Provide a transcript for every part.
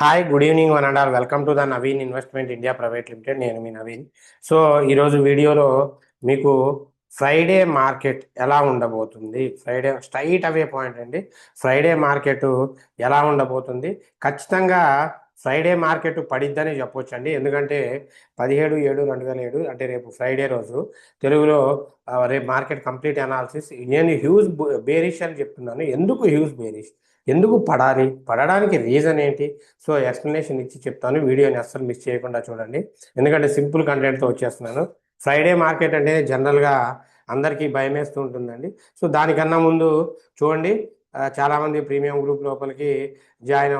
Hi good evening one and all welcome to the Naveen investment India private limited. నేను మీ Naveen. So ఈరోజు వీడియోలో మీకు Friday market ఎలా ఉండబోతుంది, ఫ్రైడే స్ట్రైట్ అవే పాయింట్ అండి. ఫ్రైడే మార్కెట్ ఎలా ఉండబోతుంది, ఖచ్చితంగా ఫ్రైడే మార్కెట్ పడిద్దని చెప్పొచ్చండి. ఎందుకంటే 17/7/2007 అంటే రేపు ఫ్రైడే రోజు తెలుగులో రేపు మార్కెట్ కంప్లీట్ అనాలిసిస్. నేను హ్యూజ్ బేరిష్ అని చెప్తున్నాను. ఎందుకు హ్యూజ్ బేరిష్, ఎందుకు పడాలి, పడడానికి రీజన్ ఏంటి? సో ఎక్స్ప్లెనేషన్ ఇచ్చి చెప్తాను. వీడియోని అస్సలు మిస్ చేయకుండా చూడండి, ఎందుకంటే సింపుల్ కంటెంట్తో వచ్చేస్తున్నాను. ఫ్రైడే మార్కెట్ అంటే జనరల్గా అందరికీ భయం వేస్తూ ఉంటుందండి. సో దానికన్నా ముందు చూడండి, చాలామంది ప్రీమియం గ్రూప్ లోపలికి జాయిన్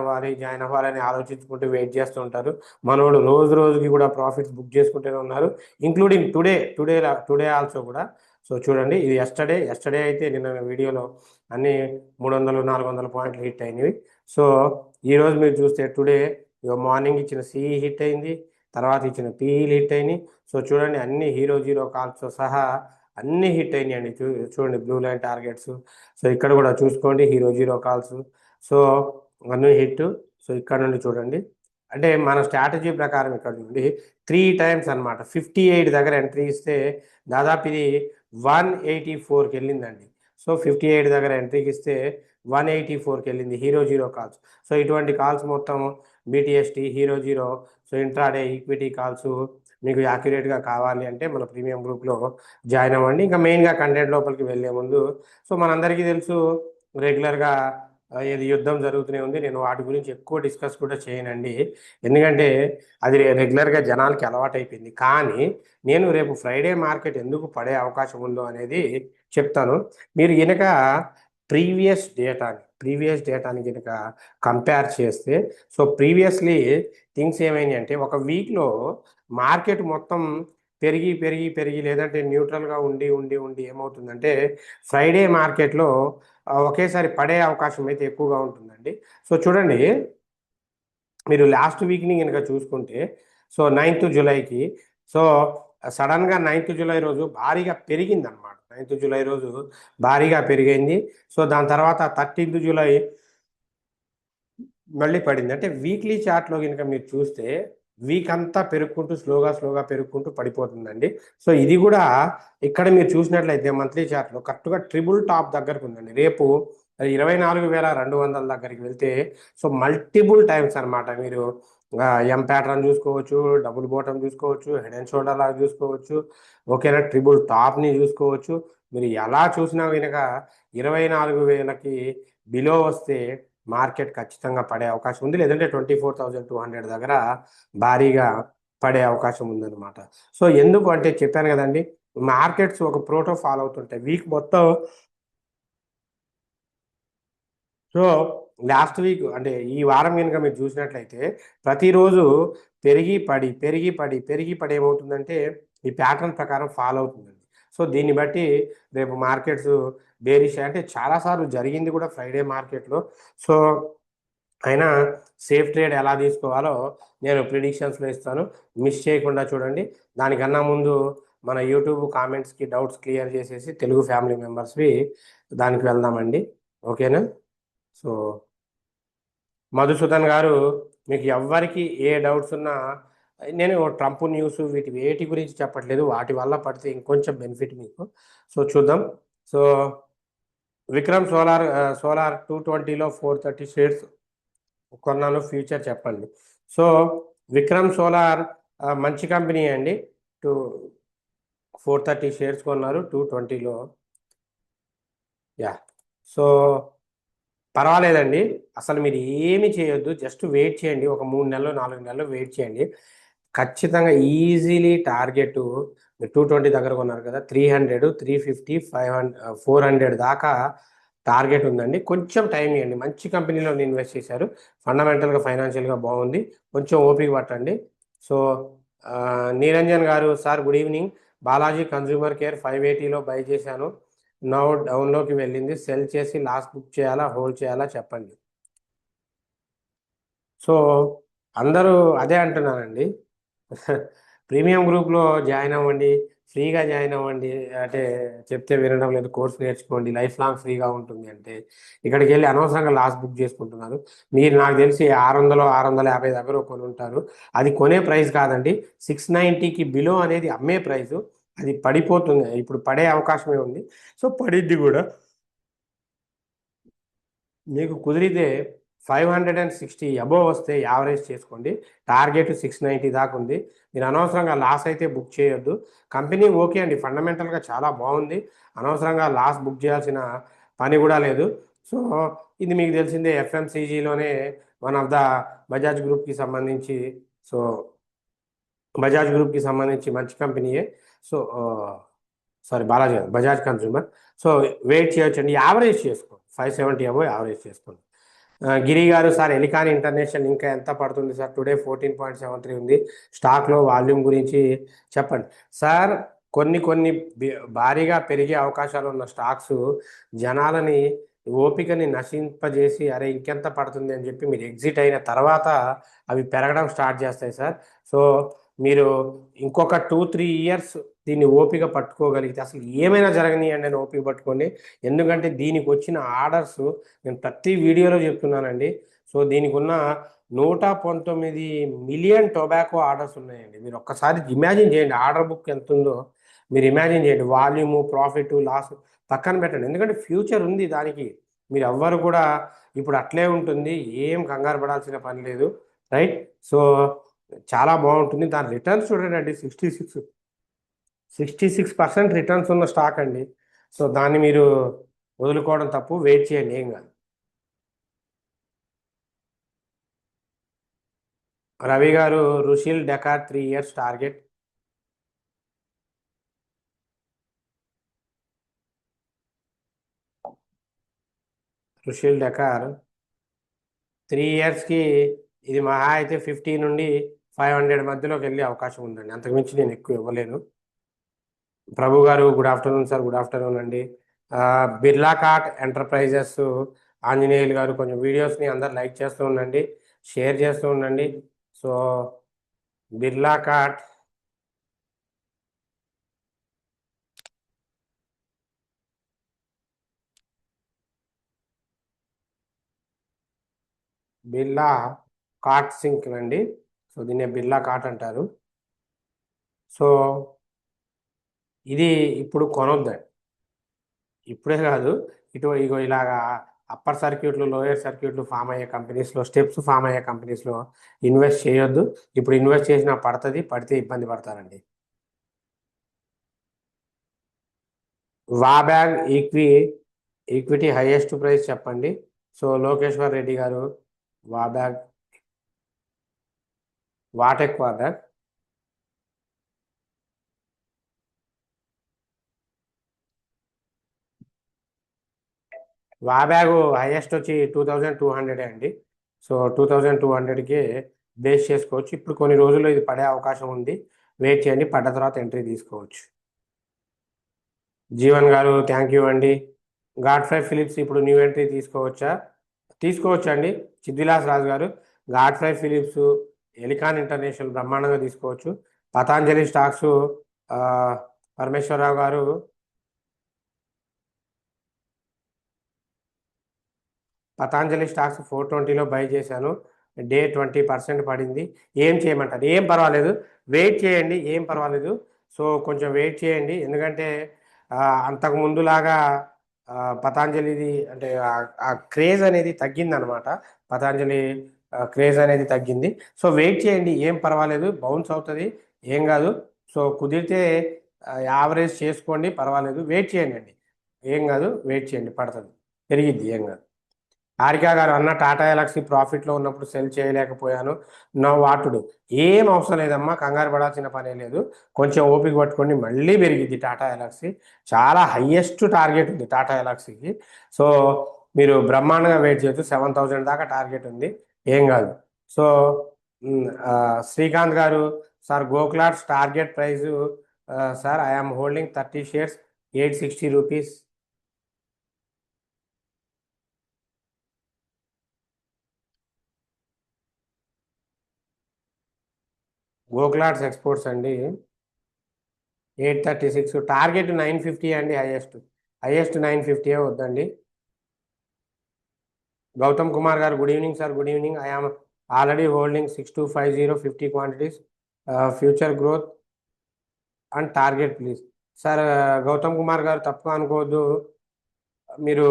అవ్వాలని ఆలోచించుకుంటూ వెయిట్ చేస్తూ ఉంటారు. మనోడు రోజు రోజుకి కూడా ప్రాఫిట్స్ బుక్ చేసుకుంటూనే ఉన్నారు, ఇంక్లూడింగ్ టుడే ఆల్సో కూడా. సో చూడండి, ఇది ఎస్టర్డే అయితే నిన్న వీడియోలో అన్ని 300-400 పాయింట్లు హిట్ అయినవి. సో ఈరోజు మీరు చూస్తే టుడే మార్నింగ్ ఇచ్చిన సిఈ హిట్ అయింది, తర్వాత ఇచ్చిన పిఈలు హిట్ అయినాయి. సో చూడండి, అన్ని హీరో జీరో కాల్స్తో సహా అన్ని హిట్ అయినాయి అండి. చూడండి బ్లూ లైన్ టార్గెట్స్. సో ఇక్కడ కూడా చూసుకోండి, హీరో జీరో కాల్స్. సో అన్ని హిట్. సో ఇక్కడ నుండి చూడండి, అంటే మన స్ట్రాటజీ ప్రకారం ఇక్కడ నుండి 3 టైమ్స్ అనమాట 58 దగ్గర ఎంట్రీ ఇస్తే దాదాపు ఇది 184కి వెళ్ళిందండి. సో 58 దగ్గర ఎంట్రీకి ఇస్తే 184కి వెళ్ళింది హీరో జీరో కాల్స్. సో ఇటువంటి కాల్స్ మొత్తం బీటీఎస్టీ, hero zero, so intraday equity calls మీకు యాక్యురేట్గా కావాలి అంటే మన ప్రీమియం గ్రూప్లో జాయిన్ అవ్వండి. ఇంకా మెయిన్గా కంటెంట్ లోపలికి వెళ్ళే ముందు, సో మనందరికీ తెలుసు రెగ్యులర్గా ఏది యుద్ధం జరుగుతూనే ఉంది. నేను వాటి గురించి ఎక్కువ డిస్కస్ కూడా చేయనండి, ఎందుకంటే అది రెగ్యులర్గా జనాలకి అలవాటు అయిపోయింది. కానీ నేను రేపు ఫ్రైడే మార్కెట్ ఎందుకు పడే అవకాశం ఉందో అనేది చెప్తాను. మీరు కనుక ప్రీవియస్ డేటాని కనుక కంపేర్ చేస్తే, సో ప్రీవియస్లీ థింగ్స్ ఏమైనాయి అంటే, ఒక వీక్లో మార్కెట్ మొత్తం పెరిగి పెరిగి పెరిగి లేదంటే న్యూట్రల్గా ఉండి ఉండి ఉండి ఏమవుతుందంటే ఫ్రైడే మార్కెట్లో ఒకేసారి పడే అవకాశం అయితే ఎక్కువగా ఉంటుందండి. సో చూడండి, మీరు లాస్ట్ వీక్ని కనుక చూసుకుంటే, సో 9th జూలైకి, సో సడన్గా 9th జూలై రోజు భారీగా పెరిగింది అనమాట. 9th జూలై రోజు భారీగా పెరిగింది. సో దాని తర్వాత 13th జూలై మళ్ళీ పడింది. అంటే వీక్లీ చార్ట్లో కనుక మీరు చూస్తే వీక్ అంతా పెరుగుకుంటూ స్లోగా పెరుగుకుంటూ పడిపోతుందండి. సో ఇది కూడా ఇక్కడ మీరు చూసినట్లయితే మంత్లీ చార్ట్లో కరెక్ట్గా ట్రిపుల్ టాప్ దగ్గరకు ఉందండి. రేపు 24,200 దగ్గరికి వెళ్తే, సో మల్టిపుల్ టైమ్స్ అనమాట. మీరు ఎం ప్యాటర్న్ చూసుకోవచ్చు, డబుల్ బాటమ్ చూసుకోవచ్చు, హెడ్ అండ్ షోల్డర్ లాగా చూసుకోవచ్చు, ఓకేనా, ట్రిపుల్ టాప్ని చూసుకోవచ్చు. మీరు ఎలా చూసినా కనుక 24,000కి బిలో వస్తే మార్కెట్ ఖచ్చితంగా పడే అవకాశం ఉంది, లేదంటే 24,200 దగ్గర భారీగా పడే అవకాశం ఉందన్నమాట. సో ఎందుకు అంటే చెప్పాను కదండి, మార్కెట్స్ ఒక ప్రోటో ఫాలో అవుతుంటాయి వీక్ మొత్తం. సో లాస్ట్ వీక్ అంటే ఈ వారం కనుక మీరు చూసినట్లయితే ప్రతిరోజు పెరిగి పడి ఏమవుతుందంటే ఈ ప్యాటర్న్ ప్రకారం ఫాలో అవుతుందండి. సో దీన్ని బట్టి రేపు మార్కెట్స్ బేరిష్ అంటే చాలాసార్లు జరిగింది కూడా ఫ్రైడే మార్కెట్లో. సో అయినా సేఫ్ ట్రేడ్ ఎలా తీసుకోవాలో నేను ప్రిడిక్షన్స్లో ఇస్తాను, మిస్ చేయకుండా చూడండి. దానికన్నా ముందు మన యూట్యూబ్ కామెంట్స్కి డౌట్స్ క్లియర్ చేసేసి తెలుగు ఫ్యామిలీ మెంబర్స్వి దానికి వెళ్దామండి, ఓకేనా. సో మధుసూదన్ గారు, మీకు ఎవ్వరికి ఏ డౌట్స్ ఉన్నా, నేను ట్రంప్ న్యూస్ వేటి గురించి చెప్పట్లేదు, వాటి వల్ల పడితే ఇంకొంచెం బెనిఫిట్ మీకు. సో చూద్దాం. సో విక్రమ్ సోలార్ 220లో 430 షేర్స్ కొన్నాను, ఫ్యూచర్ చెప్పండి. సో విక్రమ్ సోలార్ మంచి కంపెనీ అండి. 430 షేర్స్ కొన్నారు 220లో. యా. సో పర్వాలేదండి, అసలు మీరు ఏమి చేయొద్దు, జస్ట్ వెయిట్ చేయండి, ఒక 3 నెలలు 4 నెలలు వెయిట్ చేయండి. ఖచ్చితంగా ఈజీలీ టార్గెట్ మీరు 220 దగ్గర కొన్నారు కదా, 300, 350, 500, 400 దాకా టార్గెట్ ఉందండి. కొంచెం టైం ఇవ్వండి, మంచి కంపెనీలో ఇన్వెస్ట్ చేశారు, ఫండమెంటల్గా ఫైనాన్షియల్గా బాగుంది, కొంచెం ఓపిక పట్టండి. సో నిరంజన్ గారు, sir good evening, Balaji consumer care 580లో బై చేశాను, నౌ డౌన్లోకి వెళ్ళింది, సెల్ చేసి లాస్ బుక్ చేయాలా, హోల్డ్ చేయాలా చెప్పండి. సో అందరూ అదే అంటున్నానండి. ప్రీమియం గ్రూప్లో జాయిన్ అవ్వండి, ఫ్రీగా జాయిన్ అవ్వండి. అంటే చెప్తే వినడం లేదు, కోర్స్ నేర్చుకోండి, లైఫ్ లాంగ్ ఫ్రీగా ఉంటుంది అంటే ఇక్కడికి వెళ్ళి అనవసరంగా లాస్ బుక్ చేసుకుంటున్నారు. మీరు నాకు తెలిసి 600 650 దగ్గర కొని ఉంటారు. అది కొనే ప్రైస్ కాదండి, 690కి బిలో అనేది అమ్మే ప్రైస్. అది పడిపోతుంది, ఇప్పుడు పడే అవకాశమే ఉంది. సో పడిద్ది కూడా. మీకు కుదిరితే 560 అబోవ్ వస్తే యావరేజ్ చేసుకోండి. టార్గెట్ 690 దాకా ఉంది. మీరు అనవసరంగా లాస్ అయితే బుక్ చేయొద్దు. కంపెనీ ఓకే అండి, ఫండమెంటల్గా చాలా బాగుంది. అనవసరంగా లాస్ బుక్ చేయాల్సిన పని కూడా లేదు. సో ఇది మీకు తెలిసిందే, ఎఫ్ఎంసీజీలోనే వన్ ఆఫ్ ద బజాజ్ గ్రూప్కి సంబంధించి. సో బజాజ్ గ్రూప్కి సంబంధించి మంచి కంపెనీయే. సో సారీ, బాలాజీ గారు, బజాజ్ కన్స్యూమర్. సో వెయిట్ చేయొచ్చండి, యావరేజ్ చేసుకోండి, 570 అబో యావరేజ్ చేసుకోండి. గిరి గారు, సార్ ఎలికాన్ ఇంటర్నేషనల్ ఇంకా ఎంత పడుతుంది సార్? టుడే 14.73 ఉంది. స్టాక్లో వాల్యూమ్ గురించి చెప్పండి సార్. కొన్ని భారీగా పెరిగే అవకాశాలు ఉన్న స్టాక్స్ జనాలని ఓపికని నశింపజేసి అరే ఇంకెంత పడుతుంది అని చెప్పి మీరు ఎగ్జిట్ అయిన తర్వాత అవి పెరగడం స్టార్ట్ చేస్తాయి సార్. సో మీరు ఇంకొక 2-3 ఇయర్స్ దీన్ని ఓపిక పట్టుకోగలిగితే అసలు ఏమైనా జరగనియండి అని ఓపిక పట్టుకోండి. ఎందుకంటే దీనికి వచ్చిన ఆర్డర్స్ నేను ప్రతి వీడియోలో చెప్తున్నానండి. సో దీనికి ఉన్న 119 మిలియన్ టొబాకో ఆర్డర్స్ ఉన్నాయండి. మీరు ఒక్కసారి ఇమాజిన్ చేయండి, ఆర్డర్ బుక్ ఎంత ఉందో మీరు ఇమాజిన్ చేయండి. వాల్యూము, ప్రాఫిట్, లాస్ పక్కన పెట్టండి, ఎందుకంటే ఫ్యూచర్ ఉంది దానికి. మీరు ఎవ్వరు కూడా ఇప్పుడు అట్లే ఉంటుంది, ఏం కంగారు పడాల్సిన పని లేదు, రైట్? సో చాలా బాగుంటుంది. దాని రిటర్న్స్ చూడండి అండి, 66% రిటర్న్స్ ఉన్న స్టాక్ అండి. సో దాన్ని మీరు వదులుకోవడం తప్పు, వెయిట్ చేయండి, ఏం కాదు. రవి గారు, Rushil decor 3 years target. Rushil decor 3 ఇయర్స్కి ఇది మహా అయితే 50 నుండి 500 మధ్యలోకి వెళ్ళే అవకాశం ఉందండి, అంతకుమించి నేను ఎక్కువ ఇవ్వలేను. ప్రభు గారు, good afternoon sir. Good afternoon అండి. బిర్లా కార్ట్ ఎంటర్ప్రైజెస్, ఆంజనేయులు గారు, కొంచెం వీడియోస్ని అందరు లైక్ చేస్తూ ఉండండి, షేర్ చేస్తూ ఉండండి. So Birla cart, Birla cart సింక్ అండి. సో దీన్ని బిర్లా కార్ట్ అంటారు. సో ఇది ఇప్పుడు కొనొద్దండి, ఇప్పుడే కాదు, ఇగో ఇలాగా అప్పర్ సర్క్యూట్లు, లోయర్ సర్క్యూట్లు ఫామ్ అయ్యే కంపెనీస్లో, స్టెప్స్ ఫామ్ అయ్యే కంపెనీస్లో ఇన్వెస్ట్ చేయొద్దు. ఇప్పుడు ఇన్వెస్ట్ చేసినా పడుతుంది, పడితే ఇబ్బంది పడతారండి. వాబ్యాగ్ ఈక్విటీ హైయెస్ట్ ప్రైస్ చెప్పండి. సో లోకేశ్వర్ రెడ్డి గారు, వాబ్యాగ్, వాటెక్ వాబ్యాగ్. వాబ్యాగ్ హైయెస్ట్ వచ్చి 2200 అండి. సో 2200కి బేస్ చేసుకోవచ్చు. ఇప్పుడు కొన్ని రోజుల్లో ఇది పడే అవకాశం ఉంది, వెయిట్ చేయండి, పడ్డ తర్వాత ఎంట్రీ తీసుకోవచ్చు. జీవన్ గారు, థ్యాంక్ యూ అండి. గాడ్ఫ్రై ఫిలిప్స్ ఇప్పుడు న్యూ ఎంట్రీ తీసుకోవచ్చా? తీసుకోవచ్చు అండి. చిద్విలాస్ రాజు గారు, గాడ్ఫ్రై ఫిలిప్స్, ఎలికాన్ ఇంటర్నేషనల్ బ్రహ్మాండంగా తీసుకోవచ్చు. పతాంజలి స్టాక్స్, పరమేశ్వరరావు గారు, పతాంజలి స్టాక్స్ 420లో బై చేశాను, డే 20% పడింది. ఏం చేయమంటారు? ఏం పర్వాలేదు, వెయిట్ చేయండి, ఏం పర్వాలేదు. సో కొంచెం వెయిట్ చేయండి, ఎందుకంటే అంతకు ముందులాగా పతాంజలిది అంటే ఆ క్రేజ్ అనేది తగ్గిందనమాట. పతాంజలి క్రేజ్ అనేది తగ్గింది. సో వెయిట్ చేయండి, ఏం పర్వాలేదు, బౌన్స్ అవుతుంది, ఏం కాదు. సో కుదిరితే యావరేజ్ చేసుకోండి, పర్వాలేదు, వెయిట్ చేయండి అండి, ఏం కాదు, వెయిట్ చేయండి, పడుతుంది, పెరిగిద్ది, ఏం కాదు. హారిక గారు, అన్న టాటా ఎలక్సీ ప్రాఫిట్లో ఉన్నప్పుడు సెల్ చేయలేకపోయాను, నా వాటుడు. ఏం అవసరం లేదమ్మా, కంగారు పడాల్సిన పనే లేదు. కొంచెం ఓపిక పట్టుకోండి, మళ్ళీ పెరిగిద్ది టాటా ఎలక్సీ. చాలా హయ్యెస్ట్ టార్గెట్ ఉంది టాటా ఎలక్సీకి. సో మీరు బ్రహ్మాండంగా వెయిట్ చేయొచ్చు, 7000 దాకా టార్గెట్ ఉంది, ఏం కాదు. సో శ్రీకాంత్ గారు, sir Gokaldas target price, sir I'm holding 30 shares, 860 rupees. Gokaldas exports అండి 836, టార్గెట్ 950 అండి, హైయెస్ట్ 950 వద్దండి. గౌతమ్ కుమార్ గారు good evening sir, good evening. I am already holding 6250 50 quantities, future growth and target please. Sir Gautam Kumar గారు తప్పుగా అనుకోవద్దు, మీరు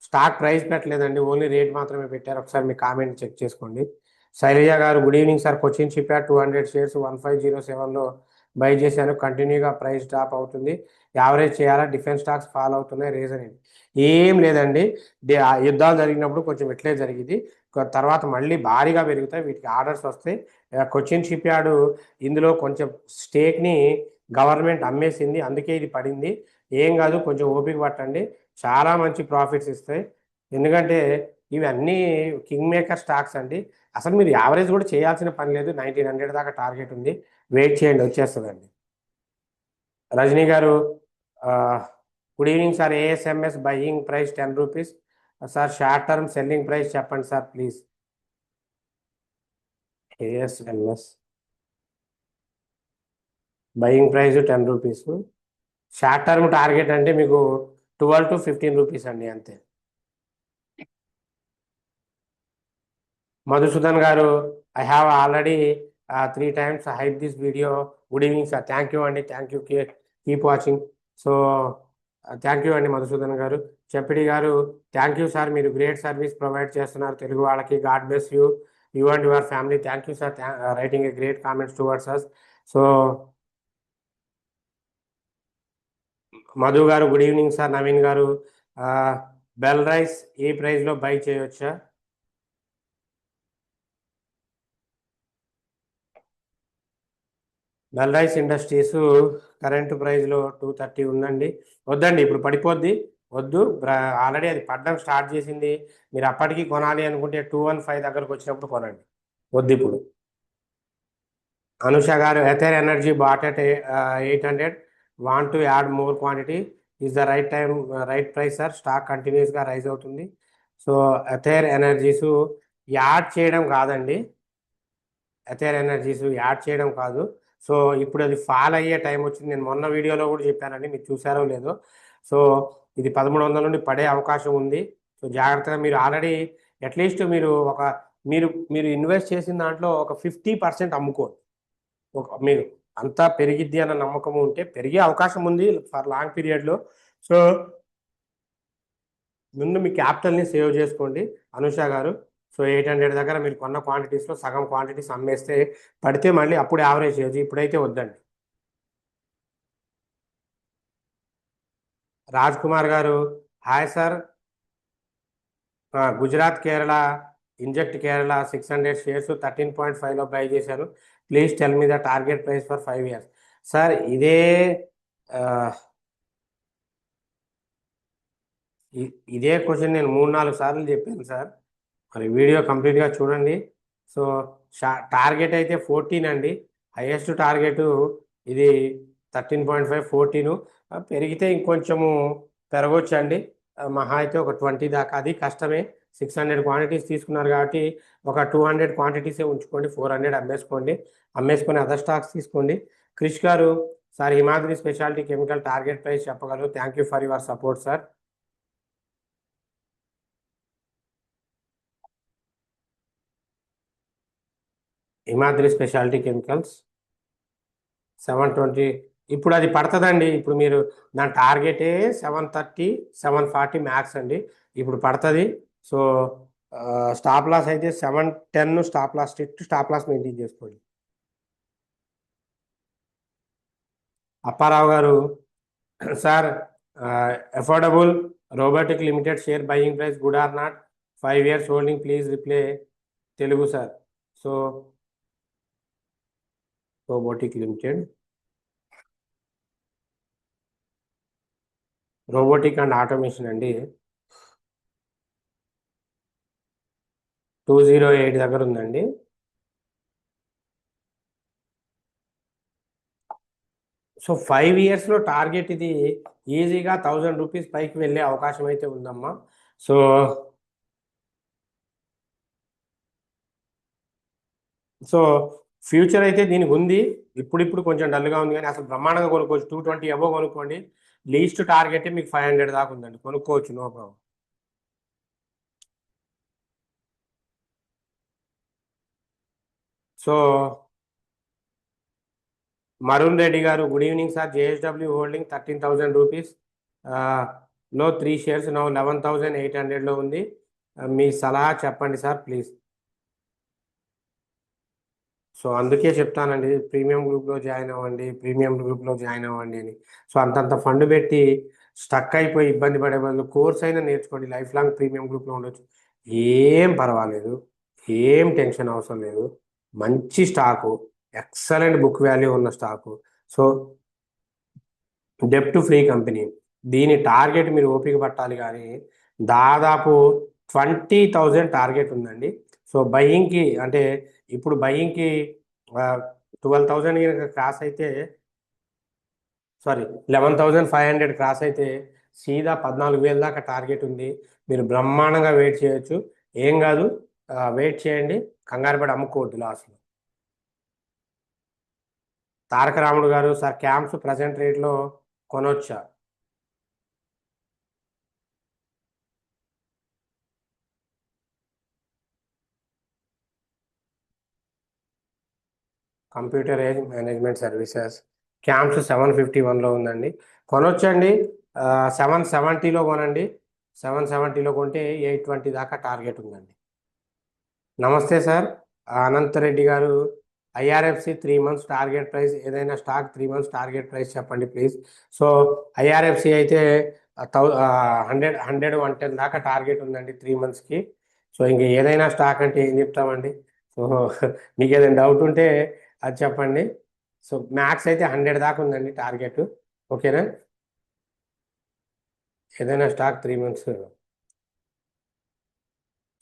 స్టాక్ ప్రైస్ పెట్టలేదండి, ఓన్లీ రేట్ మాత్రమే పెట్టారు. ఒకసారి మీ కామెంట్ చెక్ చేసుకోండి. శైలజ గారు good evening sir, Cochin shipyard 200 shares 1507లో బై చేశాను, కంటిన్యూగా ప్రైస్ డ్రాప్ అవుతుంది, యావరేజ్ చేయాలా, డిఫెన్స్ స్టాక్స్ ఫాలో అవుతున్నాయి, రీజన్ ఏంటి? ఏం లేదండి, ఆ యుద్ధాలు జరిగినప్పుడు కొంచెం ఇట్లే జరిగింది, తర్వాత మళ్ళీ భారీగా పెరుగుతాయి, వీటికి ఆర్డర్స్ వస్తాయి. కొచ్చిన్ షిప్ యార్డ్ ఇందులో కొంచెం స్టేక్ని గవర్నమెంట్ అమ్మేసింది, అందుకే ఇది పడింది. ఏం కాదు, కొంచెం ఓపిక పట్టండి, చాలా మంచి ప్రాఫిట్స్ ఇస్తాయి. ఎందుకంటే ఇవి అన్నీ కింగ్ మేకర్ స్టాక్స్ అండి. అసలు మీరు యావరేజ్ కూడా చేయాల్సిన పని లేదు, 1900 దాకా టార్గెట్ ఉంది, వెయిట్ చేయండి, వచ్చేస్తుందండి. రజనీ గారు good evening sir, ASMS buying price 10 rupees sir, short term selling price చెప్పండి sir please. ASMS buying price 10 rupees, short term target అంటే మీకు 12 to 15 రూపీస్ అండి, అంతే. మధుసూదన్ గారు, I have already 3 times hype this video. Good evening sir, thank you అండి, thank you, keep watching. So thank you అండి మధుసూదన్ గారు. చెప్పిడి గారు, థ్యాంక్ యూ సార్, మీరు గ్రేట్ సర్వీస్ ప్రొవైడ్ చేస్తున్నారు తెలుగు వాళ్ళకి, God bless you, you and your family. Thank you sir, writing a great comments towards us. So Madhu గారు good evening sir. Naveen గారు, bell rice ఏ ప్రైస్లో బై చేయవచ్చా? బెల్ రైస్ ఇండస్ట్రీస్ కరెంట్ ప్రైస్లో 230 ఉందండి, వద్దండి, ఇప్పుడు పడిపోద్ది, వద్దు. ఆల్రెడీ అది పడ్డం స్టార్ట్ చేసింది, మీరు అప్పటికి కొనాలి అనుకుంటే 215 దగ్గరకు వచ్చినప్పుడు కొనండి, వద్దు ఇప్పుడు. అనుష గారు, Ather energy bought at 800, want to add more quantity, is the right time, right price sir, stock కంటిన్యూస్గా రైజ్ అవుతుంది. సో ఎథర్ ఎనర్జీస్ యాడ్ చేయడం కాదండి, ఎథర్ ఎనర్జీస్ యాడ్ చేయడం కాదు. సో ఇప్పుడు అది ఫాల్ అయ్యే టైం వచ్చింది, నేను మొన్న వీడియోలో కూడా చెప్పానండి, మీరు చూసారో లేదో. సో ఇది 1300 నుండి పడే అవకాశం ఉంది. సో జాగ్రత్తగా మీరు ఆల్రెడీ అట్లీస్ట్ మీరు ఒక మీరు మీరు ఇన్వెస్ట్ చేసిన దాంట్లో ఒక 50% అమ్ముకోండి. మీరు అంతా పెరిగిద్ది అన్న నమ్మకం ఉంటే, పెరిగే అవకాశం ఉంది ఫర్ లాంగ్ పీరియడ్లో. సో ముందు మీ క్యాపిటల్ని సేవ్ చేసుకోండి అనుష గారు. సో 800 దగ్గర మీరు కొన్న క్వాంటిటీస్లో సగం క్వాంటిటీస్ అమ్మేస్తే పడితే మళ్ళీ అప్పుడు యావరేజ్ చేయొచ్చు, ఇప్పుడైతే వద్దండి. రాజ్ కుమార్ గారు, hi sir, Gujarat Kerala inject Kerala 600 shares 13.5లో బై చేశాను, please tell me the target price for 5 years. Sir ఇదే క్వశ్చన్ నేను 3-4 సార్లు చెప్పాను సార్, మరి వీడియో కంప్లీట్గా చూడండి. సో టార్గెట్ అయితే 14 అండి, హైయెస్ట్ టార్గెట్ ఇది 13.5, 14, పెరిగితే ఇంకొంచెము పెరగొచ్చండి, మహా అయితే ఒక 20 దాకా, అది కష్టమే. 600 క్వాంటిటీస్ తీసుకున్నారు కాబట్టి ఒక 200 క్వాంటిటీసే ఉంచుకోండి, 400 అమ్మేసుకోండి, అమ్మేసుకొని అదర్ స్టాక్స్ తీసుకోండి. క్రిష్ గారు, sir Himadri speciality chemical target price చెప్పగలరు, thank you for your support sir. Himadri speciality chemicals 720, ఇప్పుడు అది పడుతుందండి, ఇప్పుడు మీరు దాని టార్గెటే 730 740 మ్యాక్స్ అండి, ఇప్పుడు పడుతుంది. సో స్టాప్ లాస్ అయితే 710 stop loss, strict stop loss maintain చేసుకోండి. అప్పారావు గారు, sir affordable robotic limited share buying price good or not, 5 years holding please reply Telugu sir. So robotic limited, robotic and automation అండి, 208 దగ్గర ఉందండి. So 5 yearsలో target ఇది ఈజీగా 1000 rupees పైకి వెళ్ళే అవకాశం అయితే ఉందమ్మా. సో సో ఫ్యూచర్ అయితే దీనికి ఉంది. ఇప్పుడు కొంచెం డల్గా ఉంది, కానీ అసలు బ్రహ్మాండంగా కొనుక్కోవచ్చు. 220 అబో కొనుక్కోండి. లీస్ట్ టార్గెట్ మీకు 500 దాకా ఉందండి, కొనుక్కోవచ్చు, నో ప్రాబ్లం. సో మరుణ్ రెడ్డి గారు, good evening sir. JSW holding 13,000 rupees లో 3 షేర్స్ నౌ 11,800లో ఉంది. మీ సలహా చెప్పండి సార్ ప్లీజ్. సో అందుకే చెప్తానండి, ప్రీమియం గ్రూప్లో జాయిన్ అవ్వండి, ప్రీమియం గ్రూప్లో జాయిన్ అవ్వండి అని. సో అంతంత ఫండ్ పెట్టి స్టక్ అయిపోయి ఇబ్బంది పడే బదులు కోర్స్ అయినా నేర్చుకోండి, లైఫ్ లాంగ్ ప్రీమియం గ్రూప్లో ఉండొచ్చు. ఏం పర్వాలేదు, ఏం టెన్షన్ అవసరం లేదు. మంచి స్టాకు, ఎక్సలెంట్ బుక్ వాల్యూ ఉన్న స్టాకు. సో డెప్ట్ ఫ్రీ కంపెనీ. దీని టార్గెట్ మీరు ఓపిక పట్టాలి, కానీ దాదాపు 20,000 టార్గెట్ ఉందండి. సో బయింగ్కి అంటే ఇప్పుడు బయింగ్కి 12,000 కనుక క్రాస్ అయితే, సారీ 11,500 క్రాస్ అయితే సీదా 14,000 దాకా టార్గెట్ ఉంది. మీరు బ్రహ్మాండంగా వెయిట్ చేయొచ్చు, ఏం కాదు. వెయిట్ చేయండి, కంగారు పడి అమ్ముకోవద్దు లాస్లో. తారక రాముడు గారు, సార్ క్యాంప్స్ ప్రజెంట్ రేట్లో కొనొచ్చా? Computer age management services CAMS 751లో ఉందండి, కొనొచ్చండి. 770లో కొనండి. 770లో కొంటే 820 దాకా టార్గెట్ ఉందండి. నమస్తే సార్, అనంతరెడ్డి గారు. ఐఆర్ఎఫ్సి 3 మంత్స్ టార్గెట్ ప్రైస్, ఏదైనా స్టాక్ 3 మంత్స్ టార్గెట్ ప్రైస్ చెప్పండి ప్లీజ్. సో ఐఆర్ఎఫ్సి అయితే 100 110 దాకా టార్గెట్ ఉందండి 3 మంత్స్కి. సో ఇంక ఏదైనా స్టాక్ అంటే ఏం చెప్తామండి. సో మీకు ఏదైనా డౌట్ ఉంటే అది చెప్పండి. సో మ్యాక్స్ అయితే 100 దాకా ఉందండి టార్గెట్, ఓకేనా. ఏదైనా స్టాక్ 3 మంత్స్.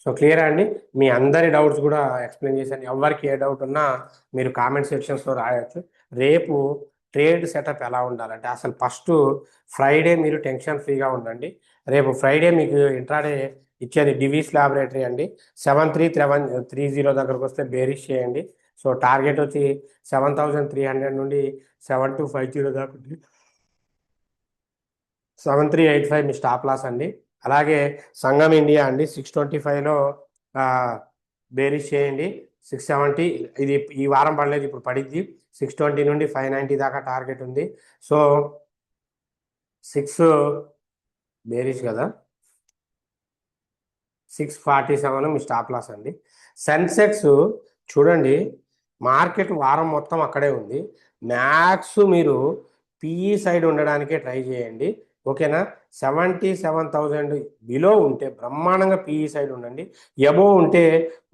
సో క్లియరా అండి, మీ అందరి డౌట్స్ కూడా ఎక్స్ప్లెయిన్ చేశాను. ఎవరికి ఏ డౌట్ ఉన్నా మీరు కామెంట్ సెక్షన్స్లో రాయొచ్చు. రేపు ట్రేడ్ సెటప్ ఎలా ఉండాలంటే, అసలు ఫస్ట్ ఫ్రైడే మీరు టెన్షన్ ఫ్రీగా ఉండండి. రేపు ఫ్రైడే మీకు ఇంట్రాడే ఇచ్చేది డివిస్ ల్యాబొరేటరీ అండి. 7330 దగ్గరకు వస్తే బేరిష్ చేయండి. సో టార్గెట్ వచ్చి 7,300 నుండి 7,250 దాకా ఉంది. 7,385 మీ స్టాప్ లాస్ అండి. అలాగే సంఘం ఇండియా అండి, 625లో బేరీస్ చేయండి. 670, ఇది ఈ వారం పడలేదు, ఇప్పుడు పడిద్ది. 620 నుండి 590 దాకా టార్గెట్ ఉంది. సో 6 బేరీస్ కదా, 647 మీ స్టాప్ లాస్ అండి. సెన్సెక్స్ చూడండి, మార్కెట్ వారం మొత్తం అక్కడే ఉంది. మ్యాక్స్ మీరు పిఈ సైడ్ ఉండడానికే ట్రై చేయండి, ఓకేనా. 77,000 బిలో ఉంటే బ్రహ్మాండంగా పిఈ సైడ్ ఉండండి. ఎబో ఉంటే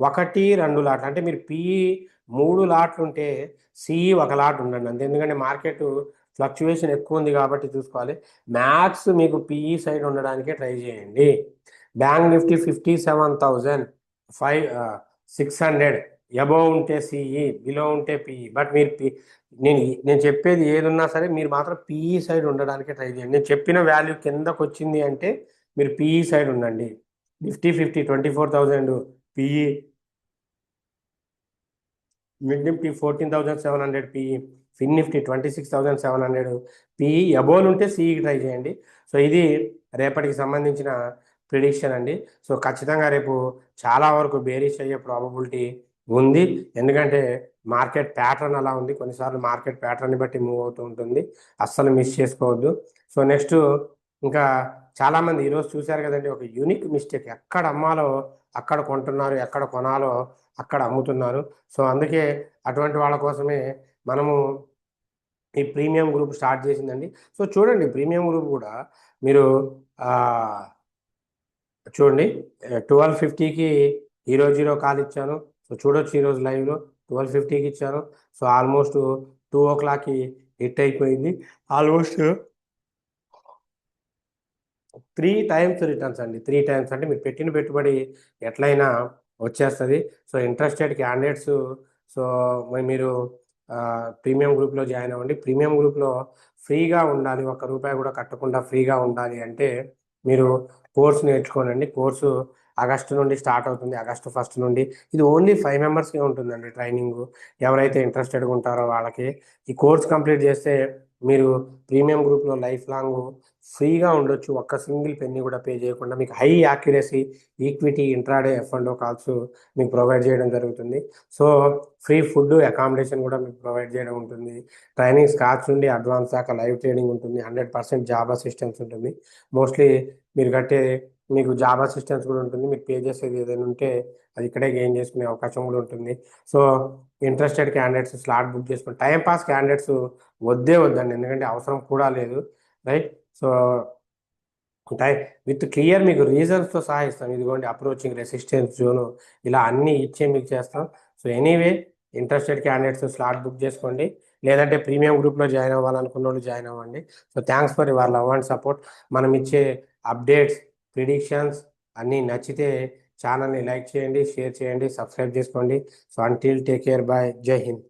1-2 లాట్లు, అంటే మీరు పిఈ 3 లాట్లు ఉంటే సిఈ 1 లాట్ ఉండండి అంతే. ఎందుకంటే మార్కెట్ ఫ్లక్చువేషన్ ఎక్కువ ఉంది కాబట్టి చూసుకోవాలి. మ్యాక్స్ మీకు పిఈ సైడ్ ఉండడానికే ట్రై చేయండి. బ్యాంక్ నిఫ్టీ 57,600 అబోవ్ ఉంటే సిఈ, బిలో ఉంటే పిఈ. బట్ మీరు నేను చెప్పేది ఏదున్నా సరే మీరు మాత్రం పిఈ సైడ్ ఉండడానికి ట్రై చేయండి. నేను చెప్పిన వాల్యూ కిందకు వచ్చింది అంటే మీరు పిఈ సైడ్ ఉండండి. Nifty 24,000 PE, mid Nifty 14,700 PE, fin Nifty 26,700 PE. Above ఉంటే సిఈకి ట్రై చేయండి. సో ఇది రేపటికి సంబంధించిన ప్రిడిక్షన్ అండి. సో ఖచ్చితంగా రేపు చాలా వరకు బేరిష్ అయ్యే ప్రాబబిలిటీ ఉంది, ఎందుకంటే మార్కెట్ ప్యాటర్న్ అలా ఉంది. కొన్నిసార్లు మార్కెట్ ప్యాటర్న్ని బట్టి మూవ్ అవుతూ ఉంటుంది, అస్సలు మిస్ చేసుకోవద్దు. సో నెక్స్ట్ ఇంకా చాలామంది ఈరోజు చూశారు కదండి, ఒక యూనిక్ మిస్టేక్, ఎక్కడ అమ్మాలో అక్కడ కొంటున్నారు, ఎక్కడ కొనాలో అక్కడ అమ్ముతున్నారు. సో అందుకే అటువంటి వాళ్ళ కోసమే మనము ఈ ప్రీమియం గ్రూప్ స్టార్ట్ చేసిందండి. సో చూడండి, ప్రీమియం గ్రూప్ కూడా మీరు చూడండి, 1250కి ఈరోజు కాల్ ఇచ్చాను. సో చూడొచ్చు, ఈరోజు లైవ్లో 1250కి ఇచ్చాను. సో ఆల్మోస్ట్ 2 o'clockకి హిట్ అయిపోయింది. ఆల్మోస్ట్ 3 times రిటర్న్స్ అండి. 3 times అంటే మీరు పెట్టిన పెట్టుబడి ఎట్లయినా వచ్చేస్తుంది. సో ఇంట్రెస్టెడ్ క్యాండిడేట్స్, సో మీరు ప్రీమియం గ్రూప్లో జాయిన్ అవ్వండి. ప్రీమియం గ్రూప్లో ఫ్రీగా ఉండాలి, ₹1 కూడా కట్టకుండా ఫ్రీగా ఉండాలి అంటే మీరు కోర్సు నేర్చుకోనండి. కోర్సు ఆగస్టు నుండి స్టార్ట్ అవుతుంది, ఆగస్టు 1 నుండి. ఇది ఓన్లీ 5 మెంబర్స్కే ఉంటుందండి ట్రైనింగ్. ఎవరైతే ఇంట్రెస్టెడ్గా ఉంటారో వాళ్ళకి. ఈ కోర్స్ కంప్లీట్ చేస్తే మీరు ప్రీమియం గ్రూప్లో లైఫ్ లాంగ్ ఫ్రీగా ఉండొచ్చు, ఒక్క సింగిల్ పెన్నీ కూడా పే చేయకుండా. మీకు high accuracy, equity, intraday, F&O calls మీకు ప్రొవైడ్ చేయడం జరుగుతుంది. సో ఫ్రీ ఫుడ్, అకామిడేషన్ కూడా మీకు ప్రొవైడ్ చేయడం ఉంటుంది. ట్రైనింగ్ స్క్రాచ్ నుండి అడ్వాన్స్ దాకా లైవ్ ట్రేడింగ్ ఉంటుంది. 100% జాబ్ అసిస్టెన్స్ ఉంటుంది. మోస్ట్లీ మీరు కట్టే మీకు జాబ్ అసిస్టెన్స్ కూడా ఉంటుంది. మీరు పే చేసేది ఏదైనా ఉంటే అది ఇక్కడే గెయిన్ చేసుకునే అవకాశం కూడా ఉంటుంది. So interested candidates slot book చేసుకుని, టైం పాస్ క్యాండిడేట్స్ వద్దండి, ఎందుకంటే అవసరం కూడా లేదు, right. So tie with clear మీకు రీజన్స్తో సహా ఇస్తాం. ఇదిగోండి అప్రోచింగ్, రెసిస్టెన్స్ జోను, ఇలా అన్నీ ఇచ్చే మీకు చేస్తాం. So anyway, interested candidates slot book చేసుకోండి, లేదంటే ప్రీమియం గ్రూప్లో జాయిన్ అవ్వాలనుకున్న వాళ్ళు జాయిన్ అవ్వండి. So thanks for your love and support. మనం ఇచ్చే అప్డేట్స్, ప్రిడిక్షన్స్ అన్నీ నచ్చితే ఛానల్ని లైక్ చేయండి, షేర్ చేయండి, సబ్స్క్రైబ్ చేసుకోండి. So until, take care, bye, జై హింద్.